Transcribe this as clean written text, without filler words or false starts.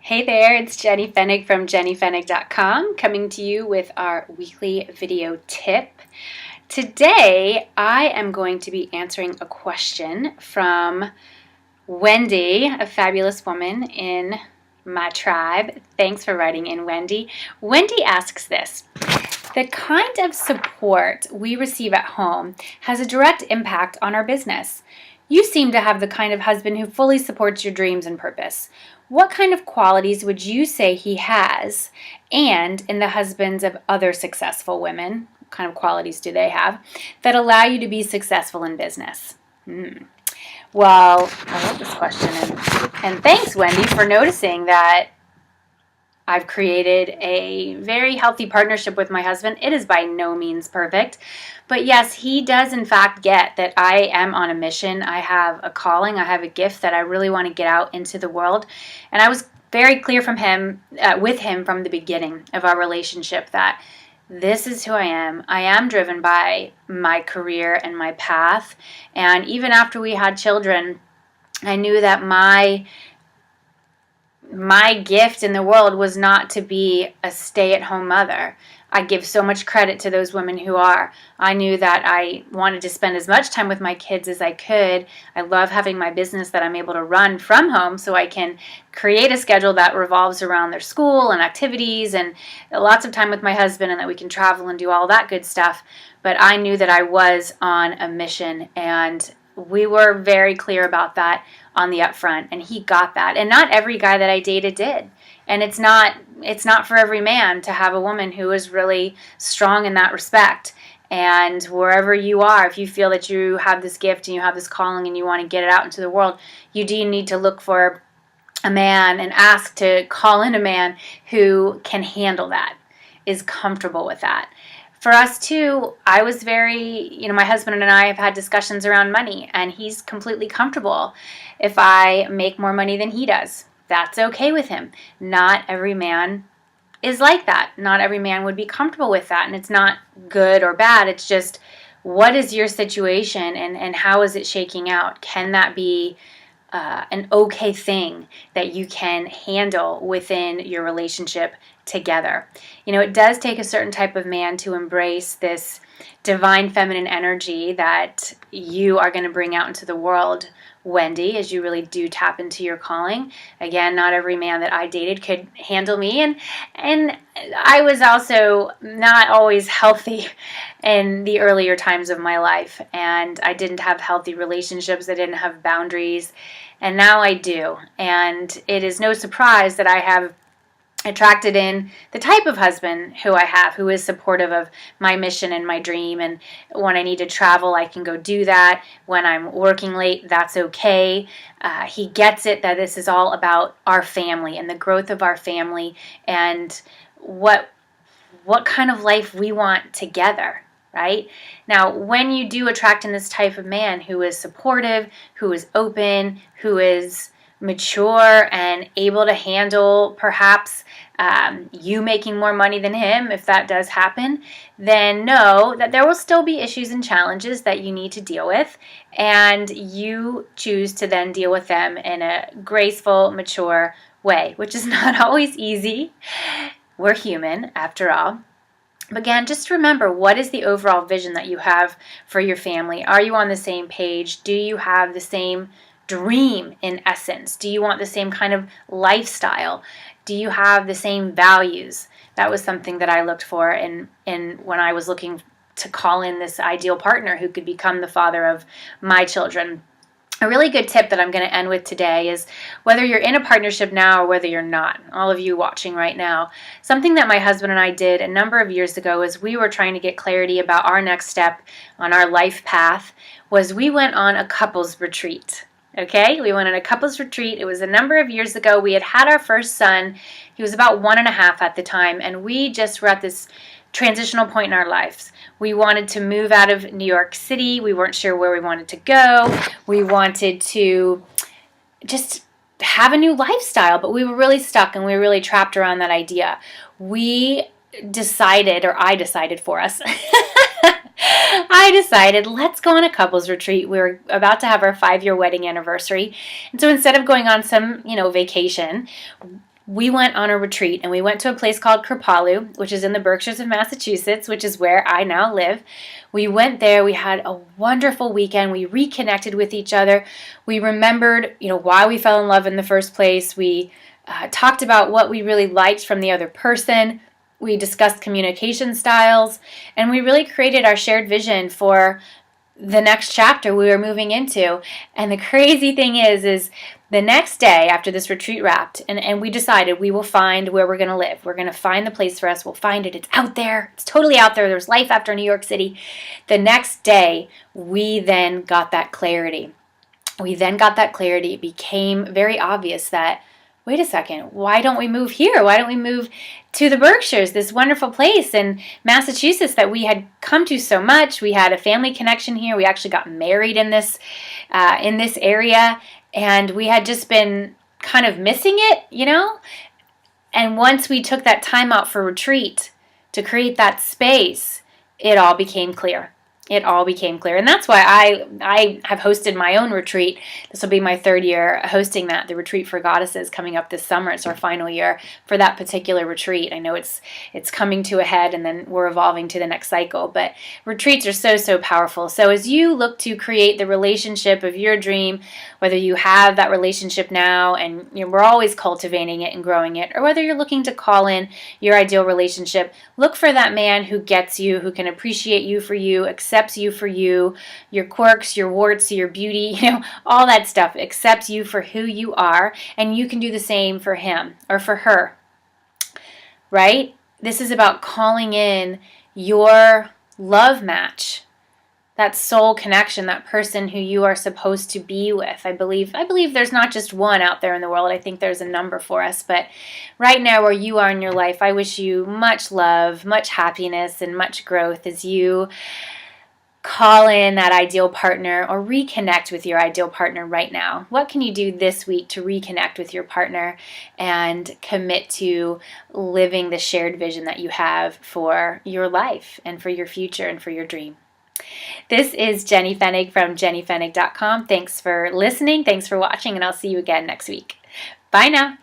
Hey there, it's Jenny Fenig from jennyfenig.com coming to you with our weekly video tip. Today, I am going to be answering a question from Wendy, a fabulous woman in my tribe. Thanks for writing in, Wendy. Wendy asks this: the kind of support we receive at home has a direct impact on our business. You seem to have the kind of husband who fully supports your dreams and purpose. What kind of qualities would you say he has? And in the husbands of other successful women, what kind of qualities do they have that allow you to be successful in business? Well, I love this question. And thanks, Wendy, for noticing that I've created a very healthy partnership with my husband. It is by no means perfect. But yes, he does in fact get that I am on a mission. I have a calling. I have a gift that I really want to get out into the world. And I was very clear with him from the beginning of our relationship that this is who I am. I am driven by my career and my path. And even after we had children, I knew that my gift in the world was not to be a stay-at-home mother. I give so much credit to those women who are. I knew that I wanted to spend as much time with my kids as I could. I love having my business that I'm able to run from home so I can create a schedule that revolves around their school and activities and lots of time with my husband, and that we can travel and do all that good stuff. But I knew that I was on a mission, and we were very clear about that on the upfront, and he got that. And not every guy that I dated did. And it's not for every man to have a woman who is really strong in that respect. And wherever you are, if you feel that you have this gift and you have this calling and you want to get it out into the world, you do need to look for a man and ask to call in a man who can handle that, is comfortable with that. For us too, I was my husband and I have had discussions around money, and he's completely comfortable if I make more money than he does. That's okay with him. Not every man is like that. Not every man would be comfortable with that, and it's not good or bad. It's just, what is your situation and how is it shaking out? Can that be an okay thing that you can handle within your relationship together? It does take a certain type of man to embrace this divine feminine energy that you are going to bring out into the world, Wendy, as you really do tap into your calling. Again, not every man that I dated could handle me, and I was also not always healthy in the earlier times of my life, and I didn't have healthy relationships. I didn't have boundaries, and now I do. And it is no surprise that I have attracted in the type of husband who I have, who is supportive of my mission and my dream. And when I need to travel, I can go do that. When I'm working late, that's okay. He gets it that this is all about our family and the growth of our family and what kind of life we want together, right? Now, when you do attract in this type of man who is supportive, who is open, who is mature and able to handle perhaps you making more money than him, if that does happen, then know that there will still be issues and challenges that you need to deal with, and you choose to then deal with them in a graceful, mature way, which is not always easy. We're human, after all. But again, just remember, what is the overall vision that you have for your family? Are you on the same page? Do you have the same dream in essence? Do you want the same kind of lifestyle? Do you have the same values? That was something that I looked for in when I was looking to call in this ideal partner who could become the father of my children. A really good tip that I'm going to end with today is, whether you're in a partnership now or whether you're not, all of you watching right now, something that my husband and I did a number of years ago as we were trying to get clarity about our next step on our life path was we went on a couples retreat. Okay, we went on a couples retreat. It was a number of years ago. We had our first son. He was about 1.5 at the time, and we just were at this transitional point in our lives. We wanted to move out of New York City. We weren't sure where we wanted to go. We wanted to just have a new lifestyle, but we were really stuck and we were really trapped around that idea. We decided, or I decided for us, I decided, let's go on a couples retreat. We were about to have our 5-year wedding anniversary. And so instead of going on some, vacation, we went on a retreat, and we went to a place called Kripalu, which is in the Berkshires of Massachusetts, which is where I now live. We went there. We had a wonderful weekend. We reconnected with each other. We remembered, why we fell in love in the first place. We talked about what we really liked from the other person. We discussed communication styles, and we really created our shared vision for the next chapter we were moving into. And the crazy thing is the next day after this retreat wrapped, and we decided we will find where we're going to live. We're going to find the place for us. We'll find it. It's out there. It's totally out there. There's life after New York City. The next day, we then got that clarity. It became very obvious that, wait a second, why don't we move here? Why don't we move to the Berkshires, this wonderful place in Massachusetts that we had come to so much? We had a family connection here. We actually got married in this area, and we had just been kind of missing it, And once we took that time out for retreat to create that space, it all became clear. And that's why I have hosted my own retreat. This will be my third year hosting that, the Retreat for Goddesses, coming up this summer. It's our final year for that particular retreat. I know it's coming to a head, and then we're evolving to the next cycle. But retreats are so powerful. So as you look to create the relationship of your dream, whether you have that relationship now and we're always cultivating it and growing it, or whether you're looking to call in your ideal relationship, look for that man who gets you, who can appreciate you for you, accepts you for you, your quirks, your warts, your beauty, all that stuff, accepts you for who you are, and you can do the same for him or for her, right? This is about calling in your love match, that soul connection, that person who you are supposed to be with. I believe there's not just one out there in the world. I think there's a number for us. But right now, where you are in your life, I wish you much love, much happiness, and much growth as you call in that ideal partner or reconnect with your ideal partner right now. What can you do this week to reconnect with your partner and commit to living the shared vision that you have for your life and for your future and for your dream? This is Jenny Fenig from jennyfenig.com. Thanks for listening. Thanks for watching, and I'll see you again next week. Bye now.